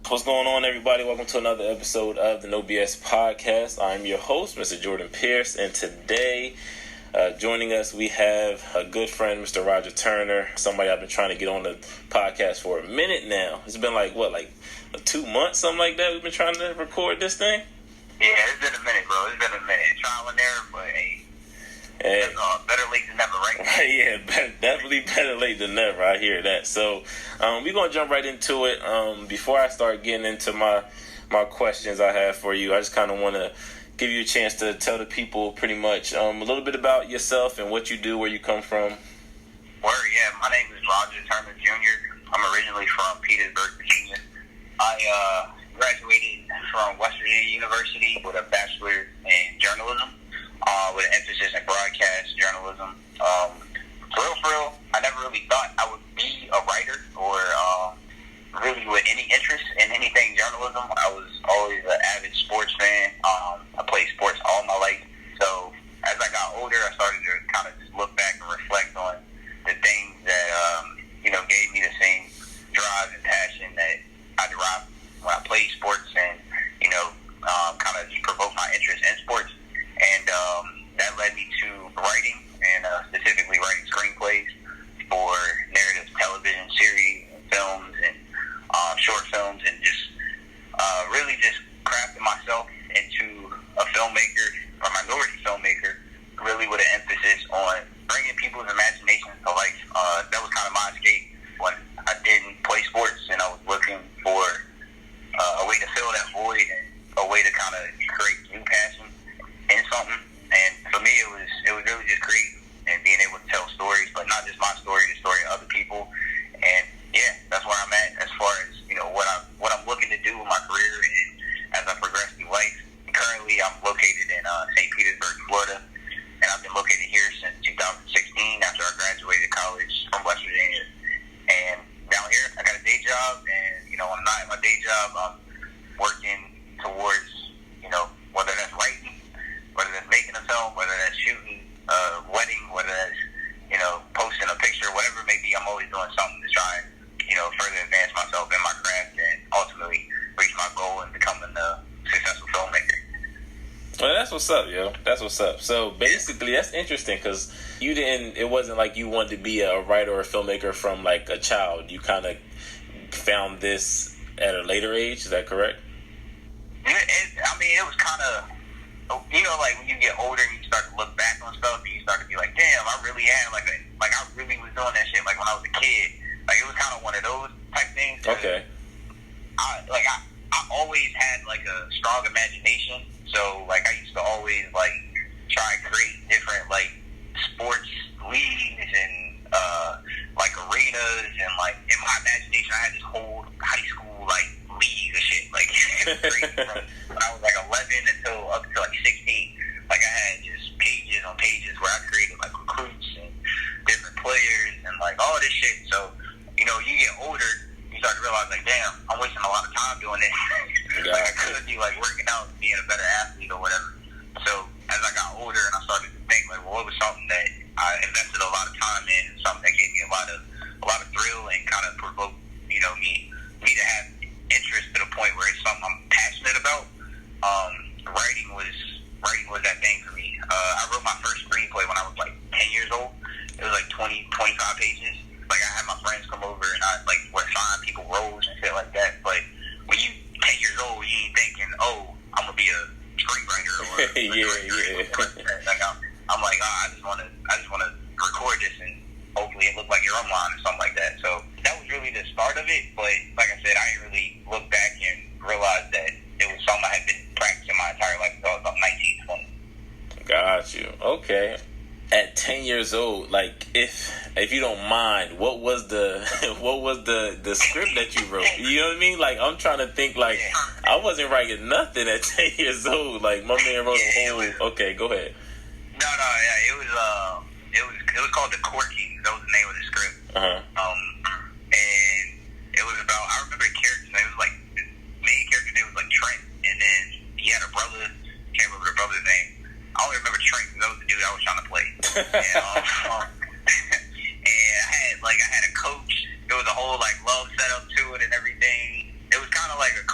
What's going on, everybody? Welcome to another episode of the No BS Podcast. I'm your host, Mr. Jordan Pierce, and today, joining us, we have a good friend, Mr. Roger Turner, somebody I've been trying to get on the podcast for a minute now. It's been like 2 months, something like that. We've been trying to record this thing. Yeah, it's been a minute, bro. It's been a minute. Trial and error, but hey, better late than never, right? Yeah, definitely better late than never. I hear that. So we're going to jump right into it. Before I start getting into my questions I have for you, I just kind of want to give you a chance to tell the people pretty much a little bit about yourself and what you do, where you come from. My name is Roger Turner Jr. I'm originally from Petersburg, Virginia. I graduated from West Virginia University with a bachelor in journalism, with an emphasis in broadcast journalism. For real, I never really thought I would be a writer or really with any interest in anything journalism. I was always an avid sports fan. I played sports all my life. So as I got older, I started to kind of just look back and reflect on the things that gave me the same drive and passion that I derived when I played sports, and kind of just provoked my interest in sports. And that led me to writing, and specifically writing screenplays for narrative television series and films and short films, and just really just crafting myself into a filmmaker, or minority filmmaker, really with an emphasis on bringing people's imaginations to life. That was kind of my escape when I didn't play sports, and I was looking for a way to fill that void and a way to kind of create new passion in something. And for me, it was really just creating and being able to tell stories, but not just my story, the story of other people. And yeah, that's where I'm at as far as what I'm looking to do with my career and as I progress through life. Currently, I'm located in St. Petersburg, Florida, and I've been located here since 2016 after I graduated college from West Virginia. And down here, I got a day job, and when I'm not at my day job, I'm working towards whether that's writing, whether that's making a film, whether that's shooting a wedding, whether that's posting a picture, whatever it may be. I'm always doing something to try and further advance myself in my craft and ultimately reach my goal in becoming a successful filmmaker. Well, that's what's up, yo. That's what's up. So basically, that's interesting because it wasn't like you wanted to be a writer or a filmmaker from like a child. You kind of found this at a later age. Is that correct? It was kind of, like when you get older and you start to look back on stuff and you start to be like, damn, I really am, like I really was doing that shit like when I was a kid. Like it was kind of one of those type things. Okay. I always had like a strong imagination, so like I used to always like try and create different like sports leagues and like arenas, and like in my imagination I had this whole high school like league of shit, like crazy from when I was like 11 up until like 16. Like I had just pages on pages where I created like recruits and different players and like all this shit. So you get older, you start to realize like, damn, I'm wasting a lot of time doing this. Like I could be like working out and being a better athlete or whatever. So as I got older and I started to think like, well, what was something that I invested a lot of time in, and something that gave me a lot of thrill and kind of provoked me to have interest to the point where it's something I'm passionate about. Writing was that thing for me. I wrote my first screenplay when I was like 10 years old. It was like 25 pages. Like I had my friends come over and I like would sign people roles and shit like that. But when you 10 years old, you ain't thinking, oh, I'm gonna be a screenwriter or a director. Like I'm like, I just wanna record this and hopefully it look like you're online or something like that. So that was really the start of it. But like I said, I didn't really look back and realize that it was something I had been practicing my entire life until I was about 19, 20. Got you. Okay. At 10 years old, like if you don't mind, what was the script that you wrote? You know what I mean? Like I'm trying to think. Like I wasn't writing nothing at 10 years old. Like my man wrote a whole. Okay, go ahead. No, yeah, it was called The Court Kings. That was the name of the script. And it was about, I remember the character's name. It was like the main character's name was like Trent, and then he had a brother. Can't remember the brother's name. I only remember Trent because that was the dude I was trying to play. And I had a coach. It was a whole like love setup to it and everything. It was kind of like a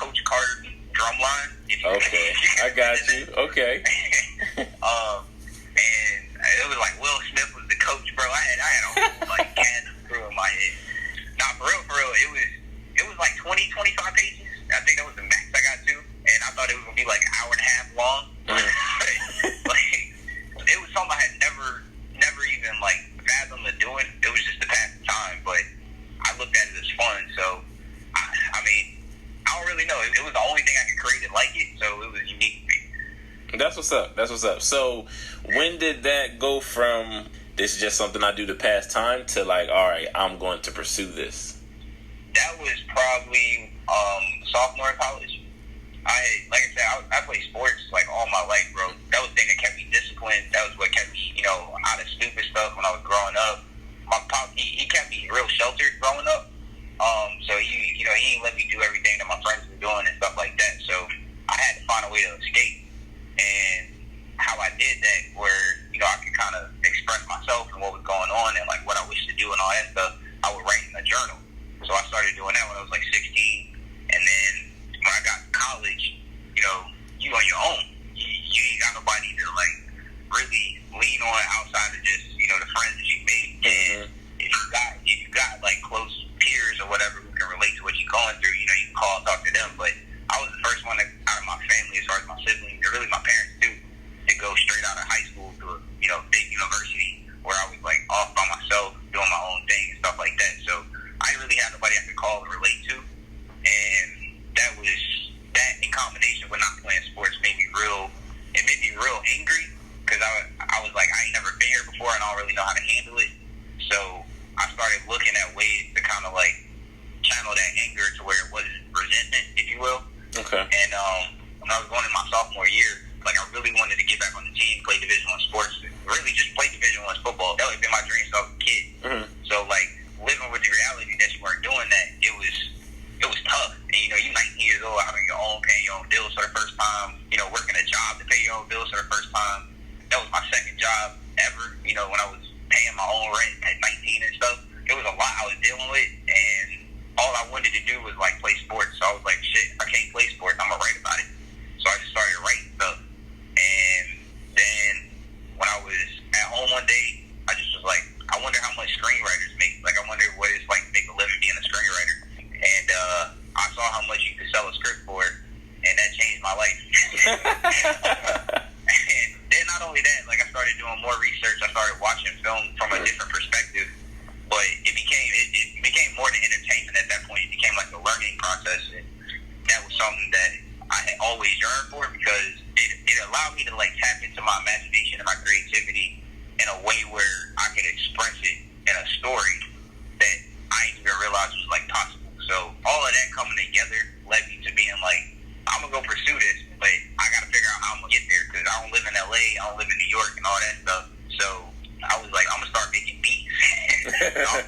Okay, I got you. Okay. And it was like Will Smith was the coach, bro. I had a whole like cast of crew in my head. Nah, for real, it was like 20, 25 pages. I think that was the max I got to, and I thought it was gonna be like an hour and a half long. Like, it was something I had never even like fathomed to doing. It was just to pass the time, but I looked at it as fun. So, I mean, I don't really know. It was the only thing I could create that like it, so it was unique to me. That's what's up. So, when did that go from this is just something I do to pass time to like, all right, I'm going to pursue this? That was probably sophomore in college. Like I said, I played sports like all my life, bro. That was the thing that kept me disciplined. That was what kept me, out of stupid stuff when I was growing up. My pop, he kept me real sheltered growing up. So he didn't let me do everything that my friends were doing and stuff like that. So I had to find a way to escape. And how I did that, where I could kind of express myself and what was going on and like what I wished to do and all that stuff, I would write in a journal. So I started doing that when I was like 16. And then when I got to college, you on your own. You ain't got nobody to like really lean on outside of just the friends that you made. And if you got like close peers or whatever who can relate to what you're going through, you can call and talk to them. But I was the first one out of my family, as far as my siblings, or really my parents too, to go straight out of high school to a big university where I was like off by myself doing my own thing and stuff like that. So I didn't really have nobody I could call and relate to, and that in combination with not playing sports made me real angry, because I was like, I ain't never been here before and I don't really know how to handle it. So I started looking at ways to kind of like channel that anger to where it wasn't resentment, if you will. Okay. And when I was going in my sophomore year, like I really wanted to get back on the team, play Division I sports, really just play Division I football. That would have been my dream since I was a kid. Mm-hmm. So like living with the reality that you weren't doing that, it was tough. And you're 19 years old, having your own, paying your own bills for the first time, working a job to pay your own bills for the first time. That was my second job ever, when I was paying my own rent at 19 and stuff. It was a lot I was dealing with, and all I wanted to do was like play sports. So I was like, shit, if I can't play sports, I'm gonna write about it. So I just started writing stuff. And then when I was at home one day, I just was like, I wonder how much screenwriters make. Like, I wonder what it's like to make a living being a screenwriter. And I saw how much you could sell a script for, and that changed my life. And then not only that, like I started doing more research. I started watching film from a different perspective. But it became more than entertainment at that point. It became like a learning process, and that was something that I had always yearned for, because it allowed me to like tap into my imagination and my creativity in a way where I could express it in a story that I didn't even realize was like possible. So all of that coming together led me to being like, I'm gonna go pursue this, but I gotta figure out how I'm gonna get there, because I don't live in LA, I don't live in New York and all that stuff. So I was like, I'm gonna start making beats.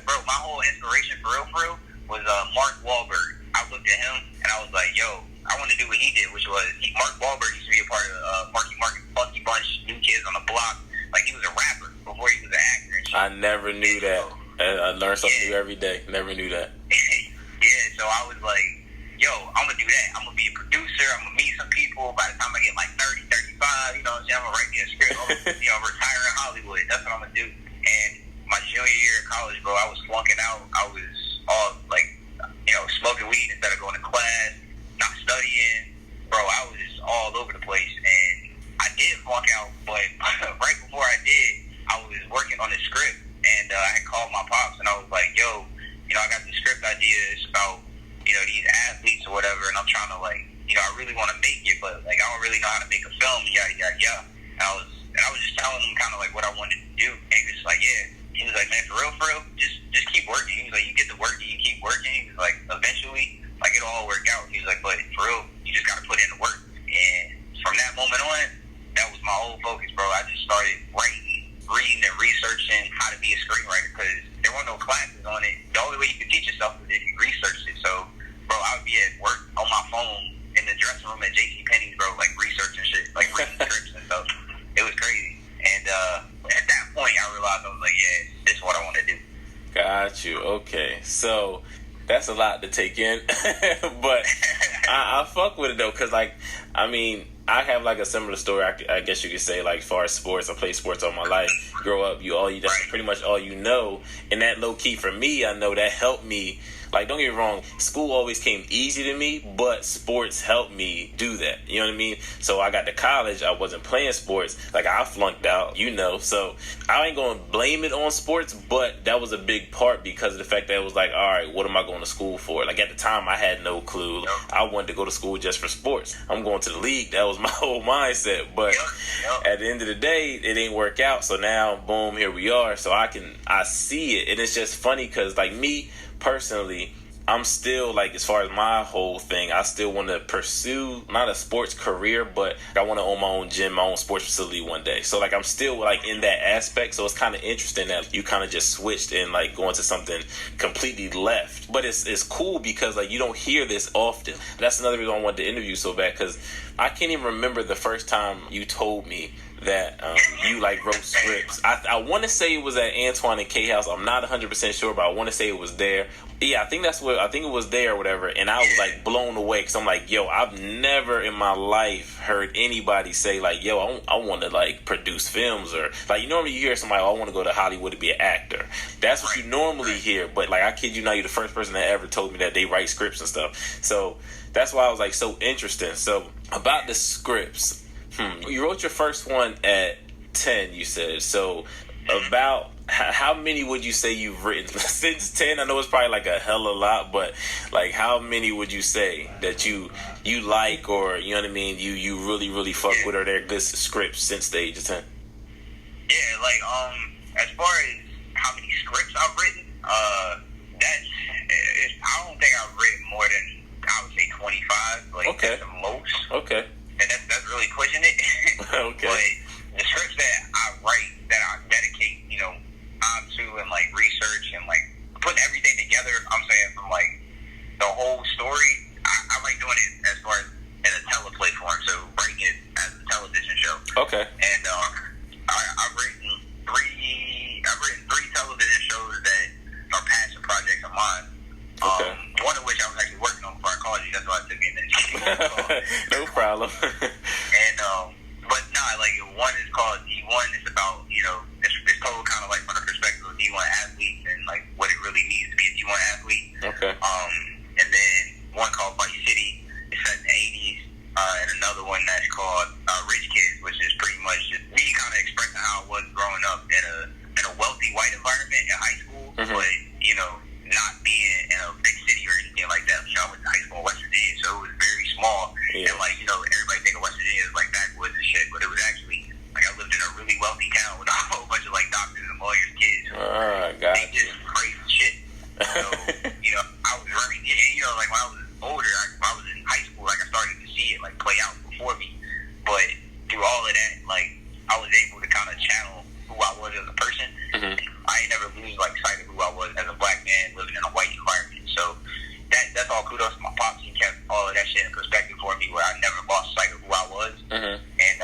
Bro, my whole inspiration for real was Mark Wahlberg. I looked at him and I was like, yo, I want to do what he did, which was Mark Wahlberg used to be a part of Marky Mark and Funky Bunch, New Kids on the Block. Like, he was a rapper before he was an actor and shit. I never knew that. I learned something new every day. Never knew that. Yeah, so I was like, yo, I'm gonna do that. I'm gonna be a producer. I'm gonna meet some people. By the time I get like 30, 35, I'm gonna write me a script. I'm retire in Hollywood. That's what I'm gonna do. And my junior year of college, bro, I was flunking out. I was all like, smoking weed instead of going to class, not studying. Bro, I was all over the place. And I did flunk out, but right before I did, I was working on the script. And I had called my pops and I was like, yo, I got this script idea. It's about, these athletes or whatever. And I'm trying to like, I really want to make it, but like, I don't really know how to make a film, yada, yada, yada. And I was just telling him kind of like what I wanted to do. And he was like, yeah. He was like, man, for real, just keep working. He was like, you get to work and you keep working. He was like, eventually, like, it'll all work out. He was like, but for real, you just got to put in the work. And from that moment on, that was my whole focus, bro. I just started writing, reading, and researching how to be a screenwriter, because there weren't no classes on it. The only way you could teach yourself is if you researched it. So, bro, I would be at work on my phone in the dressing room at JCPenney's, bro, like researching shit, like reading scripts and stuff. It was crazy. And at that point, I realized, I was like, yeah, this is what I want to do. Got you. Okay. So that's a lot to take in. But I fuck with it, though, because, like, I mean, I have like a similar story. I guess you could say, like, as far as sports, I played sports all my life. Grow up, that's pretty much all you know. And that low key for me, I know that helped me. Like, don't get me wrong, school always came easy to me, but sports helped me do that. You know what I mean? So I got to college, I wasn't playing sports. Like, I flunked out, So I ain't going to blame it on sports, but that was a big part because of the fact that it was like, all right, what am I going to school for? Like, at the time, I had no clue. I wanted to go to school just for sports. I'm going to the league. That was my whole mindset. But at the end of the day, it didn't work out. So now, boom, here we are. So I see it. And it's just funny because, like, me, personally, I'm still, like, as far as my whole thing, I still want to pursue not a sports career, but I want to own my own gym, my own sports facility one day. So, like, I'm still, like, in that aspect. So it's kind of interesting that you kind of just switched and, like, going to something completely left. But it's cool because, like, you don't hear this often. That's another reason I wanted to interview so bad, because I can't even remember the first time you told me that you, like, wrote scripts. I want to say it was at Antoine and K House. I'm not 100% sure, but I want to say it was there. Yeah, I think it was there or whatever. And I was, like, blown away because I'm like, yo, I've never in my life heard anybody say, like, yo, I want to, like, produce films, or, like, you normally hear somebody, I want to go to Hollywood to be an actor. That's what you normally hear. But, like, I kid you not, you're the first person that ever told me that they write scripts and stuff. So that's why I was, like, so interesting. So about the scripts. You wrote your first one at 10, you said. So about how many would you say you've written since 10? I know it's probably like a hell of a lot, but like how many would you say that you like, or you know what I mean, you really, really fuck with, or they're good scripts since the age of 10? Yeah, like as far as how many scripts I've written, I don't think I've written more than, I would say, 25. Like, okay. That's the most. Okay. And that's really pushing it. Okay. But the scripts that I write, that I dedicate, time to, and, like, research and, like, putting everything together, I'm saying, from, like, the whole story, I like doing it as far as in a teleplay form, so writing it as a television show. Okay. And I've written three television shows that are passion projects of mine. Okay. One of which I was actually working on before I called you. That's why it took me a minute. No problem. And but nah, like, one is called D1. It's about, it's told kind of like from the perspective of D1 athletes and, like, what it really means to be a D1 athlete. Okay. And then one called Vice City. It's set in the 80s. And another one that's called Rich Kids, which is pretty much just me kind of expressing how I was growing up in a wealthy white environment in high school, mm-hmm. but not being in a big city or anything like that. I went to high school in West Virginia, so it was very small. Yeah. And, like, everybody think of West Virginia as, like, backwoods and shit, but it was actually, like, I lived in a really wealthy town with a whole bunch of, like, doctors and lawyers' kids. Got they just crazy shit. So, I was very, like, when I was older, when I was in high school, like, I started to see it, like, play out before me. But through all of that, like, I was able to kind of channel who I was as a person. mm-hmm. I ain't never lose, like, sight of who I was as a black man living in a white environment. So that's all kudos to my pops. He kept all of that shit in perspective for me, where I never lost sight of who I was. Mm-hmm. And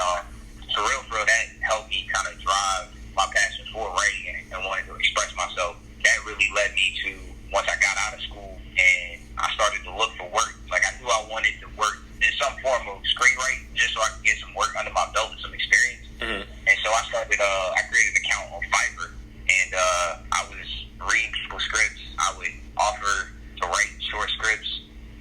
for real, that helped me kind of drive my passion for writing and wanting to express myself. That really led me to, once I got out of school and I started to look for work, like, I knew I wanted to work in some form of screenwriting just so I could get some work under my belt and some experience. Mm-hmm. And so I started, I created an account on Fiverr, and I was reading people's scripts. I would offer to write short scripts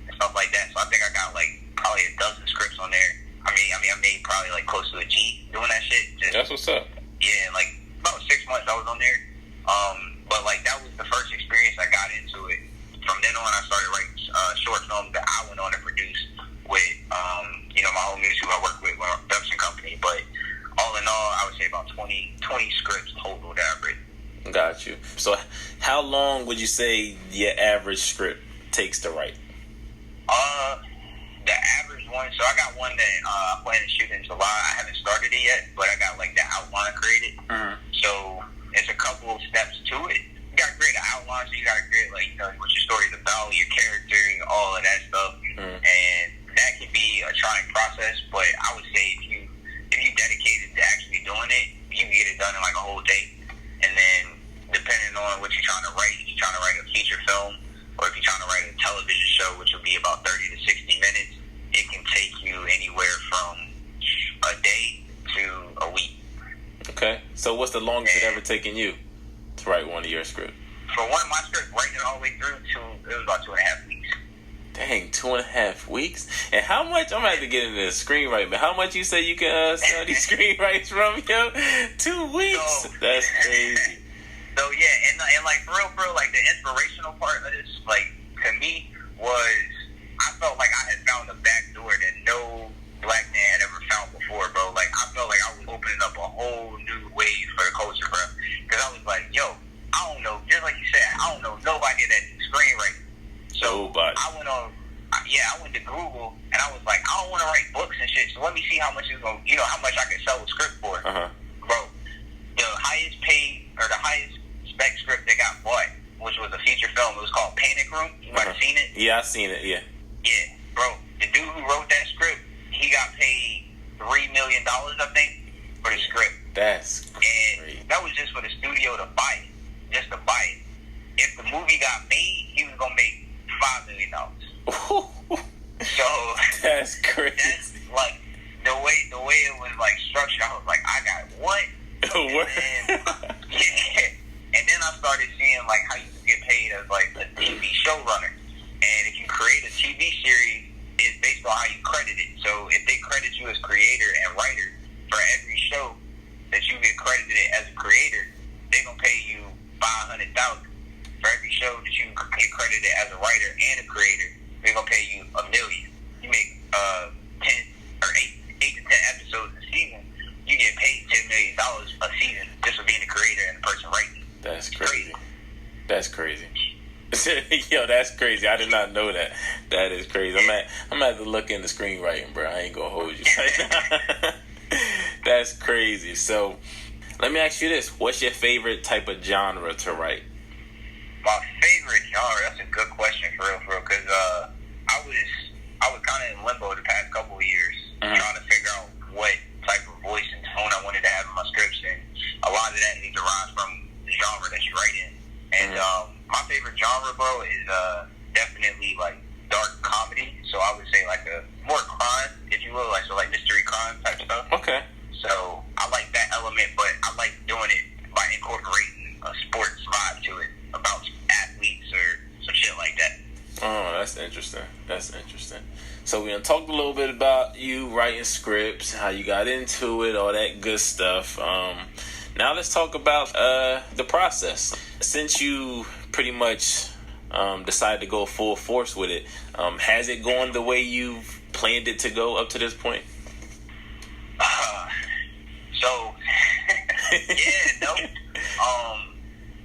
and stuff like that. So I think I got, like, probably a dozen scripts on there. I made probably, like, close to a G doing that shit. That's what's up. Yeah, like, about 6 months I was on there. But, like, that was the first experience I got into it. From then on, I started writing short films that I went on to produce with, my homies who I work with, with our production company. But all in all, I would say about 20 scripts total that I've written. Got you. So how long would you say your average script takes to write? The average one, so I got one that I plan to shoot in July. I haven't started it yet, but I got, like, the outline created. Mm-hmm. So it's a couple of steps to it. You got to create an outline, so you got to create, like, what your story's about, your character, all of that stuff. Mm-hmm. And that can be a trying process, but I would say if you dedicated to actually doing it, you can get it done in, like, a whole day. And then depending on what you're trying to write, if you're trying to write a feature film, or if you're trying to write a television show, which will be about 30 to 60 minutes, it can take you anywhere So what's the longest it ever taken you to write one of your scripts? For one of my scripts, writing it all the way through it was about 2.5 weeks. Dang, 2.5 weeks? And how much, I'm going to have to get into the screenwriting, but how much you say you can sell these screenwrites from, yo? 2 weeks? So, that's crazy. So, yeah, and like, for real, like, the inspirational part of this, like, to me, was, I felt like I had found a back door that no black man had ever found before, bro. Like, I felt like I was opening up a whole new wave for the culture, bro. Because I was like, yo, I don't know, just like you said, I don't know nobody that did screenwriting. So nobody. I went to Google, and I was like, I don't want to write books and shit, so let me see how much it's going to, how much I can sell a script for. Bro, the highest paid, or the highest spec script that got bought, which was a feature film, it was called Panic Room. You might have seen it. Yeah, I've seen it, yeah. Yeah, bro, the dude who wrote that script, he got paid $3 million, I think, for the script. That's crazy. And that was just for the studio to buy it, just to buy it. If the movie got made, he was going to make $5 million. So that's crazy. That's like the way it was like structured. I was like, I got what? And then I started seeing like how you could get paid as like a TV showrunner. And if you create a TV series, it's based on how you credit it. So if they credit you as creator and writer for every show that you get credited as a creator, they're gonna pay you $500,000 for every show that you get credited as a writer and a creator. They're gonna pay you $1 million. You make 10 or 8 to 10 episodes a season. You get paid $10 million a season just for being a creator and the person writing. That's crazy. That's crazy. Yo, that's crazy. I did not know that. That is crazy. I'm gonna have to look into screenwriting, bro. I ain't gonna hold you. That's crazy. So, let me ask you this: what's your favorite type of genre to write? My favorite genre? That's a good question for real. Because I was kind of in limbo the past couple of years, trying to figure out what type of voice and tone I wanted to have in my scripts, and a lot of that needs to rise from the genre that you write in. And my favorite genre, bro, is definitely like dark comedy. So I would say like a more crime, if you will, like mystery crime type stuff. Okay. So I like that element, but I like doing it by incorporating a sports vibe to it about athletes or some shit like that. Oh, that's interesting. That's interesting. So we done talked a little bit about you writing scripts, how you got into it, all that good stuff. Now let's talk about the process. Since you pretty much decided to go full force with it, has it gone the way you've planned it to go up to this point? Yeah, no.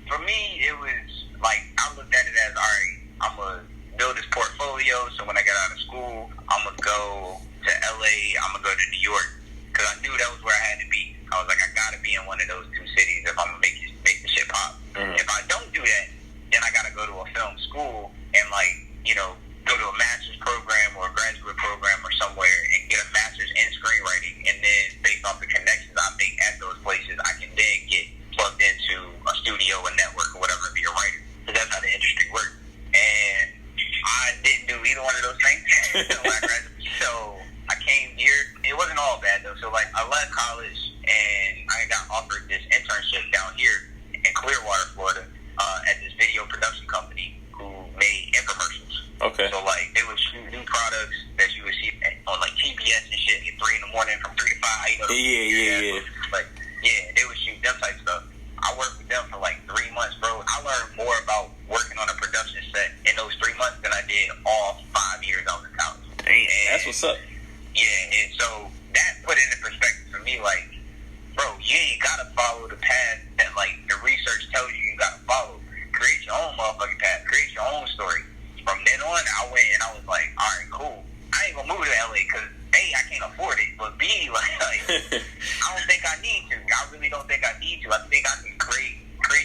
For me, it was like, I looked at it as, all right, I'm going to build this portfolio, so when I get out of school, I'm going to go to LA, I'm going to go to New York, because I knew that was where I had to be. I was like, I got to be in one of those two cities if I'm going to make the shit pop. If I don't do that, then I got to go to a film school and, like, go to a master's program or a graduate program or somewhere and get a master's in screenwriting, and then based off the connections I make at those places, I can then get plugged into a studio, a network, or whatever, and be a writer. So that's how the industry works. And I didn't do either one of those things until I graduated. So I came here. It wasn't all bad, though. So, like, I left college, and I got offered this internship down here in Clearwater, Florida, at this video production company who made infomercials. Okay. So, like, they would shoot new products that you would see on, like, TBS and shit at 3 in the morning from 3 to 5. Yeah. Like, yeah, they would shoot them type stuff. I worked with them for, like, 3 months, bro. I learned more about working on a production set in those 3 months than I did all 5 years I was in college. Damn, that's what's up. Yeah, and so that put it into perspective for me, like, bro, you ain't gotta follow the path that, like, the research tells you gotta follow. Create your own motherfucking path. Create your own story. From then on, I went and I was like, all right, cool. I ain't gonna move to LA because A, I can't afford it, but B, like I don't think I need to. I really don't think I need to. I think I can create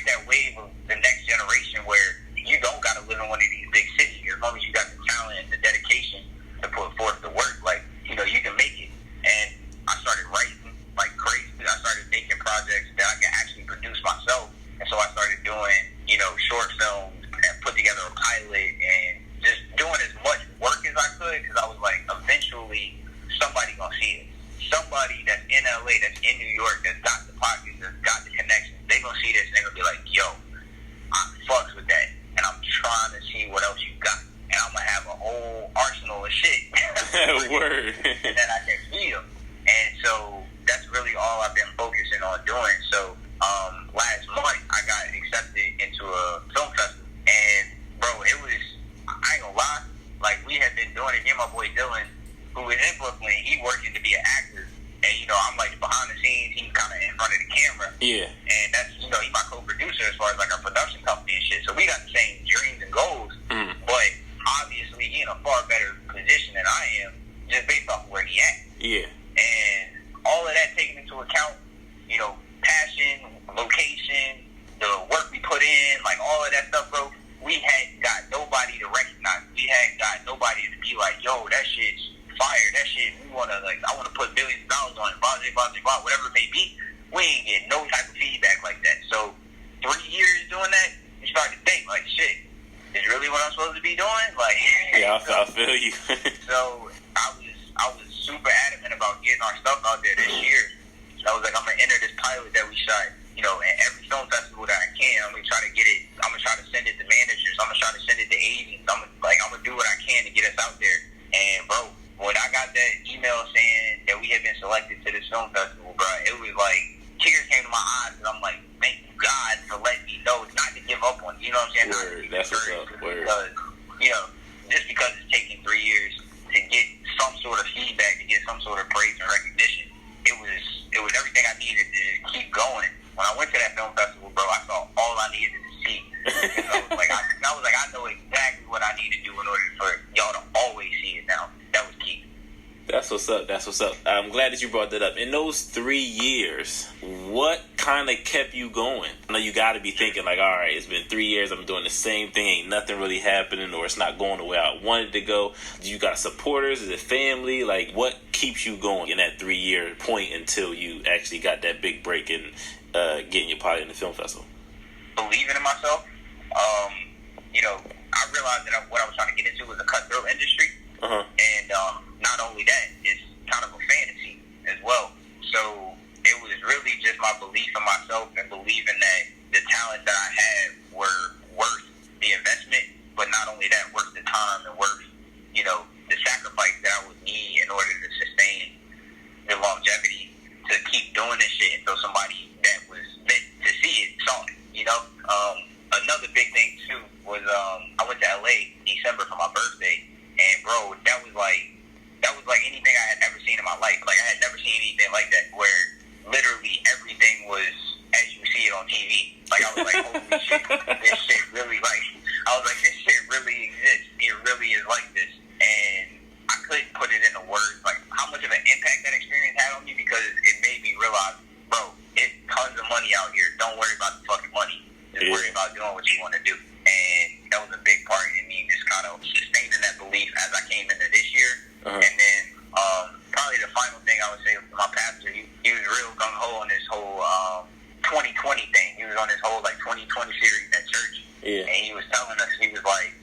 that wave of the next generation where you don't gotta live in one of these big cities as long as you got the talent and the dedication to put forth the work. Like, you can make it. And I started writing like crazy. I started making projects that I can actually produce myself. And so I started doing, short films and put together a pilot and just doing as much work as I could because I was like, eventually somebody gonna see it. somebody that's in LA, that's in New York, that's got the pockets, that's got the connections, they gonna see this and they gonna be like, yo, I fucks with that, and I'm trying to see what else you got, and I'm gonna have a whole arsenal of shit. Word. And then I can feel, and so that's really all I've been focusing on doing. So last month I got accepted into a film festival, and bro, it was, I ain't gonna lie, like we had been doing it. Me and my boy Dylan, who is in Brooklyn, he working to be an actor, and you know I'm like behind the scenes, he's kind of in front of the camera. Yeah. And that's, you know, he's my co-producer as far as like our production company and shit. So we got the same dreams and goals, but obviously he in a far better position than I am, just based off where he at. Yeah. And all of that taken into account, you know, passion, location, the work we put in, like all of that stuff, bro, we hadn't got nobody to recognize. We hadn't got nobody to be like, yo, that shit's fire. That shit, we want to, like, I want to put billions of dollars on it, blah, blah, blah, blah, whatever it may be. We ain't getting no type of feedback like that. So 3 years doing that, you start to think, like, shit, is really what I'm supposed to be doing? Like, yeah, I feel you. So I was super adamant about getting our stuff out there this year. So I was like, I'm gonna enter this pilot that we shot, you know, at every film festival that I can. I'm gonna try to get it. I'm gonna try to send it to managers. I'm gonna try to send it to agents. I'm gonna do what I can to get us out there. And bro, when I got that email saying that we had been selected to this film festival, bro, it was like tears came to my eyes, and I'm like, thank you God for letting me know not to give up on it. You know what I'm saying? Word, that's what's up. Word. Because, you know, just because it's taken 3 years to get some sort of feedback, to get some sort of praise and recognition, it was everything I needed to keep going. When I went to that film festival, bro, I saw all I needed to see. And I was like, I know exactly what I need to do in order for y'all to always see it now. That was key. That's what's up. That's what's up. I'm glad that you brought that up. In those 3 years, what kind of kept you going? I know you got to be thinking like, all right, it's been 3 years. I'm doing the same thing. Ain't nothing really happening, or it's not going the way I wanted to go. Do you got supporters? Is it family? Like, what keeps you going in that 3 year point until you actually got that big break and getting your pilot in the film festival? Believing in myself. You know, I realized that what I was trying to get into was a cutthroat industry. Uh-huh. And not only that, it's kind of a fantasy as well. So it was really just my belief in myself and believing that the talents that I had were worth the investment, but not only that, worth the time and worth, you know, the sacrifice that I would need in order to sustain the longevity to keep doing this shit until somebody that was meant to see it saw it, you know? Another big thing, too, was I went to LA in December for my birthday. And bro, that was like anything I had ever seen in my life. Like I had never seen anything like that, where literally everything was as you see it on TV. Like I was like, holy shit, this shit really this shit really exists. It really is like this. And I couldn't put it into words, like how much of an impact that experience had on me, because it made me realize, bro, it's tons of money out here. Don't worry about the fucking money. Just worry about doing what you want to do. And that was a big part in me just kind of sustaining that belief as I came into this year. Uh-huh. And then probably the final thing I would say, my pastor, he was real gung-ho on this whole 2020 thing. He was on this whole like 2020 series at church. Yeah. And he was telling us, he was like,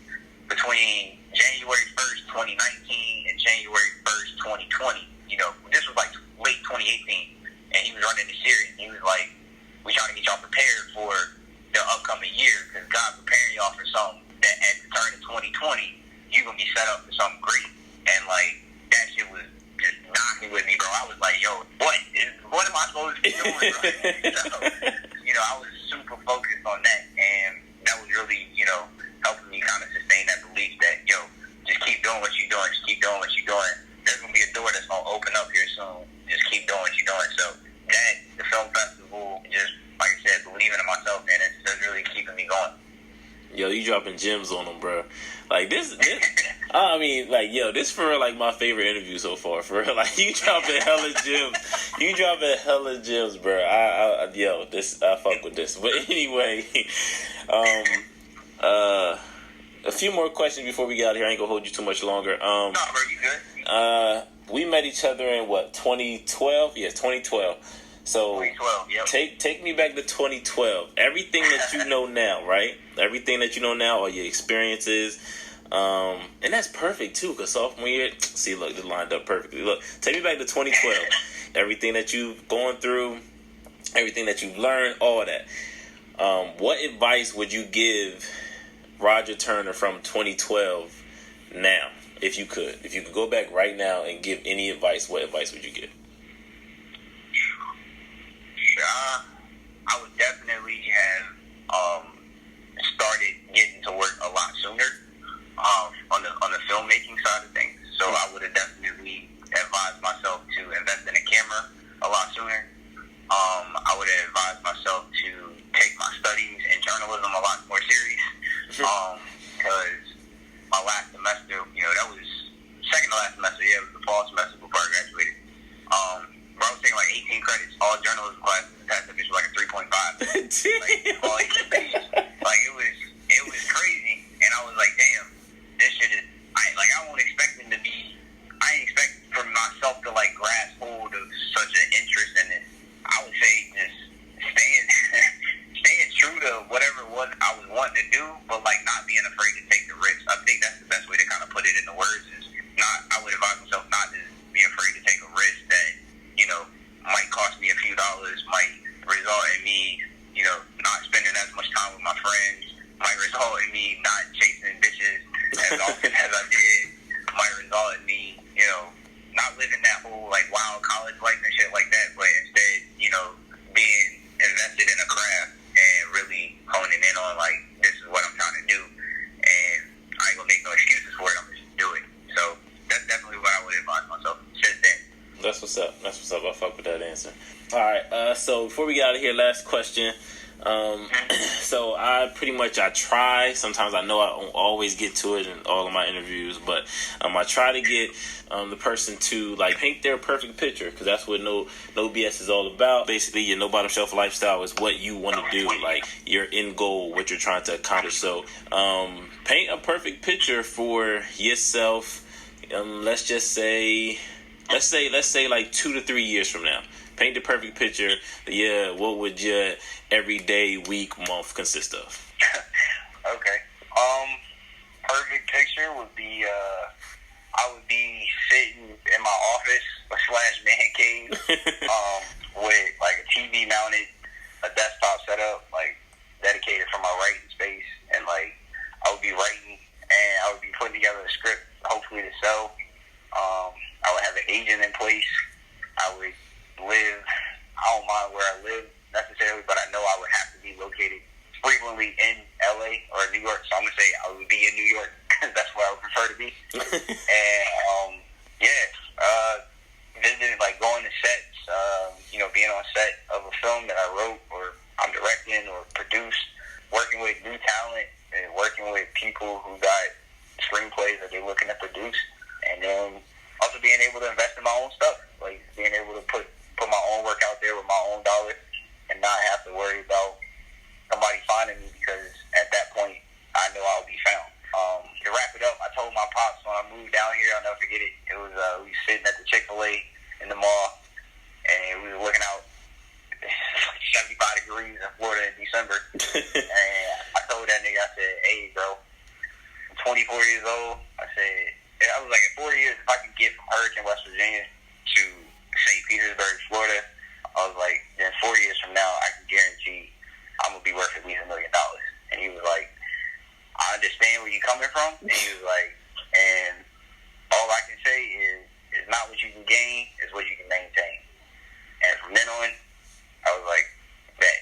between January 1st, 2019 and January 1st, 2020, you know, this was like late 2018, and he was running the series. He was like, we trying to get y'all prepared for the upcoming year, because God preparing y'all for something that at the turn of 2020, you're going to be set up for something great. And like, that shit was just knocking with me, bro. I was like, yo, what am I supposed to be doing, bro? So, you know, I was super focused on that, and that was really, you know, helping me kind of sustain that belief that, yo, just keep doing what you're doing, just keep doing what you're doing. There's going to be a door that's going to open up here soon. Just keep doing what you're doing. So that, the film festival, just, like I said, believing in myself, man, that's really keeping me going. Yo, you dropping gems on them, bro. Like this I mean, like, yo, this for real, like my favorite interview so far. For real, like you dropping hella gems. You dropping hella gems, bro. I fuck with this. But anyway, a few more questions before we get out of here. I ain't gonna hold you too much longer. No, bro, you good? We met each other in what, 2012? Yeah, 2012. So 2012, yep. Take me back to 2012. Everything that you know now, right? Everything that you know now, all your experiences, And that's perfect too, because sophomore year, see, look, this lined up perfectly. Look, take me back to 2012. Everything that you've gone through, everything that you've learned, all that. What advice would you give Roger Turner from 2012 now, if you could? If you could go back right now and give any advice, what advice would you give? I would definitely have started getting to work a lot sooner on the filmmaking side of things. So I would have definitely advised myself to invest in a camera a lot sooner. I would have advised myself to take my studies in journalism a lot more serious. Because my last semester, that was second to last semester. Yeah, it was the fall semester before I graduated. Where I was taking like 18 credits, all journalism classes, and passed it was like a 3.5. Like all 18 pages. Like it was crazy, and I was like, damn, this shit is. I won't expect them to be. I ain't expect for myself to like grasp hold of such an interest in it. I would say just staying true to whatever it was I was wanting to do, but like not being afraid to take the risk. I think that's the best way to kind of put it into words. Is not. I would advise myself not to be afraid to take a risk that might cost me a few dollars, might result in me not spending as much time with my friends, might result in me not chasing bitches as often as I did, might result in me not living that whole like wild college life and shit like that, but instead being invested in a craft and really honing in on like this is what I'm trying to do, and I ain't gonna make no excuses for it. I'm just do it. So that's definitely what I would advise myself since then. That's what's up. I fuck with that answer. All right. So before we get out of here, last question. So I try. Sometimes I know I don't always get to it in all of my interviews, but I try to get the person to like paint their perfect picture, because that's what no BS is all about. Basically, your no bottom shelf lifestyle is what you want to do, like your end goal, what you're trying to accomplish. So paint a perfect picture for yourself. Let's say like 2 to 3 years from now. Paint the perfect picture. Yeah, what would your everyday, week, month consist of? Okay. Perfect picture would be I would be sitting in my office / man cave with like a TV mounted, a desktop setup, like dedicated for my writing space, and like I would be writing and I would be putting together a script, hopefully to sell. I would have an agent in place. I would live. I don't mind where I live necessarily, but I know I would have to be located frequently in LA or New York. So I'm gonna say I would be in New York because that's where I would prefer to be. And visiting, like going to sets. Being on set of a film that I wrote or I'm directing or produced, working with new talent and working with people who got screenplays that they're looking to produce, and then also being able to invest in my own stuff, like being able to put my own work out there with my own dollars and not have to worry about somebody finding me, because at that point I know I'll be found. To wrap it up, I told my pops when I moved down here, I'll never forget it. It was we were sitting at the Chick-fil-A in the mall, and we were looking out. It's like 75 degrees in Florida in December, and I told that nigga, I said, "Hey, bro, I'm 24 years old." I was like, in 4 years, if I could get from Hurricane, West Virginia to St. Petersburg, Florida, I was like, then 4 years from now, I can guarantee I'm going to be worth at least $1 million. And he was like, I understand where you're coming from. And he was like, and all I can say is it's not what you can gain, it's what you can maintain. And from then on, I was like, bet.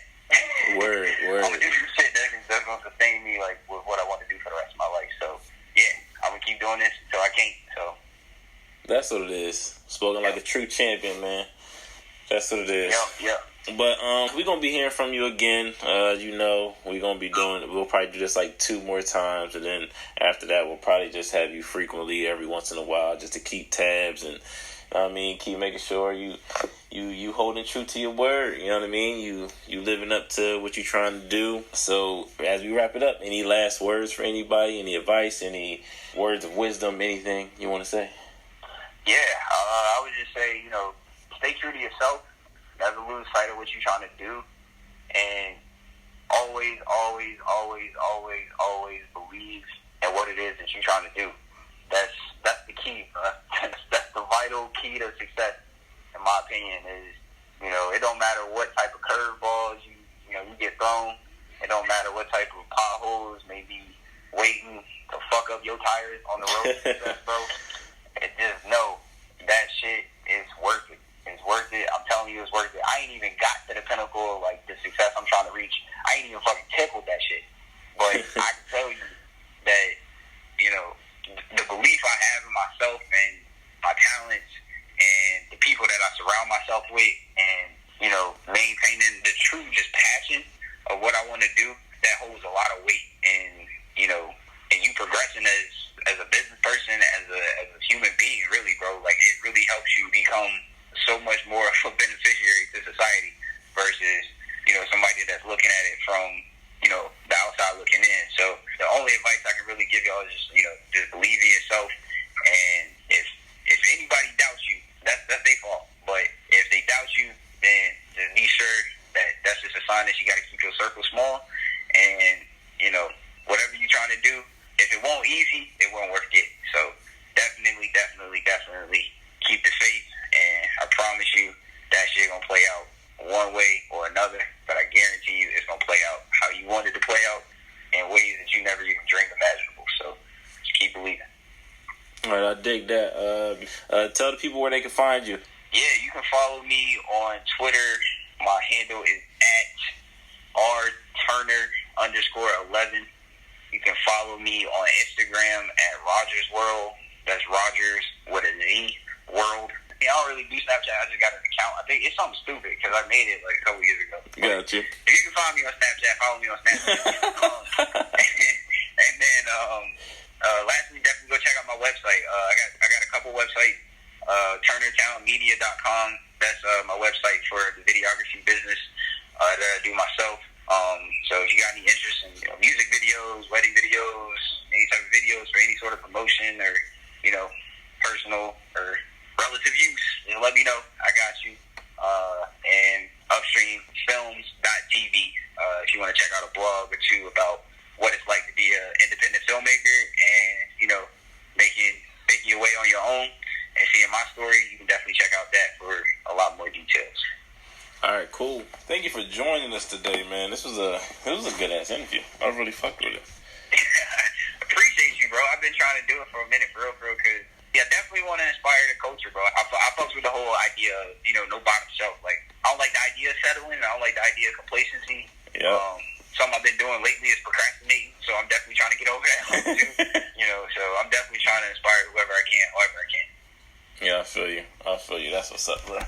Word. I'm going to do some shit that's going to sustain me like with what I want to do for the rest of my life. So, yeah, I'm going to keep doing this until I can't. So that's what it is. Spoken like a true champion, man. That's what it is. Yep. But we're gonna be hearing from you again. We're gonna be we'll probably do this like 2 more times, and then after that we'll probably just have you frequently every once in a while, just to keep tabs and keep making sure you holding true to your word. You know what I mean? You living up to what you're trying to do. So as we wrap it up, any last words for anybody? Any advice? Any words of wisdom? Anything you want to say? Yeah, I would just say, stay true to yourself. Never lose sight of what you're trying to do. And always, always, always, always, always believe and what it is that you're trying to do. That's the key, bro. That's the vital key to success, in my opinion. Is, you know, it don't matter what type of curveballs you get thrown. It don't matter what type of potholes may be waiting to fuck up your tires on the road to success, bro. And just know that shit is worth it. It's worth it. I'm telling you, it's worth it. I ain't even got to the pinnacle of, like, the success I'm trying to reach. I ain't even fucking tickled that shit. But I can tell you that, you know, the belief I have in myself and my talents and the people that I surround myself with, and, you know, maintaining the true just passion of what I want to do, that holds a lot of weight. And, you know, and you progressing as a business person, as a human being, really, bro. Like, it really helps you become so much more of a beneficiary to society versus, you know, somebody that's looking at it from, you know, the outside looking in. So the only advice I can really give y'all is just, you know, just believe in yourself. And if anybody doubts you, that's their fault. But if they doubt you, then just be sure that that's just a sign that you got to keep your circle small. And, you know, whatever you're trying to do, if it won't easy, it won't worth it. So definitely keep the faith. And I promise you that shit gonna play out one way or another. But I guarantee you it's gonna play out how you want it to play out in ways that you never even dreamed imaginable. So just keep believing. All right, I dig that. Tell the people where they can find you. Yeah, you can follow me on Twitter. My handle is @rturner_11. You can follow me on Instagram @RogersWorld. That's Rogers with a Z, World. I don't really do Snapchat. I just got an account. I think it's something stupid because I made it like a couple years ago. Got you. If you can find me on Snapchat, follow me on Snapchat. And then, lastly, definitely go check out my website. I got a couple websites. TurnerTownMedia.com. That's my website for the videography business that I do myself. So if you got any interest in, you know, music videos, wedding videos, any type of videos for any sort of promotion or, you know, personal or relative use, you know, let me know. I got you. And upstreamfilms.tv. If you want to check out a blog or two about what it's like to be an independent filmmaker and, you know, making your way on your own and seeing my story, you can definitely check out that for a lot more details. All right, cool. Thank you for joining us today, man. It was a good ass interview. I really fucked with it. Appreciate you, bro. I've been trying to do it for a minute, for real, because I definitely want to inspire the culture, bro. I fucks with the whole idea of, you know, no bottom shelf. Like, I don't like the idea of settling. I don't like the idea of complacency. Yeah. Something I've been doing lately is procrastinating, so I'm definitely trying to get over that too. You know, so I'm definitely trying to inspire whoever I can, however I can. Yeah, I feel you. That's what's up, bro.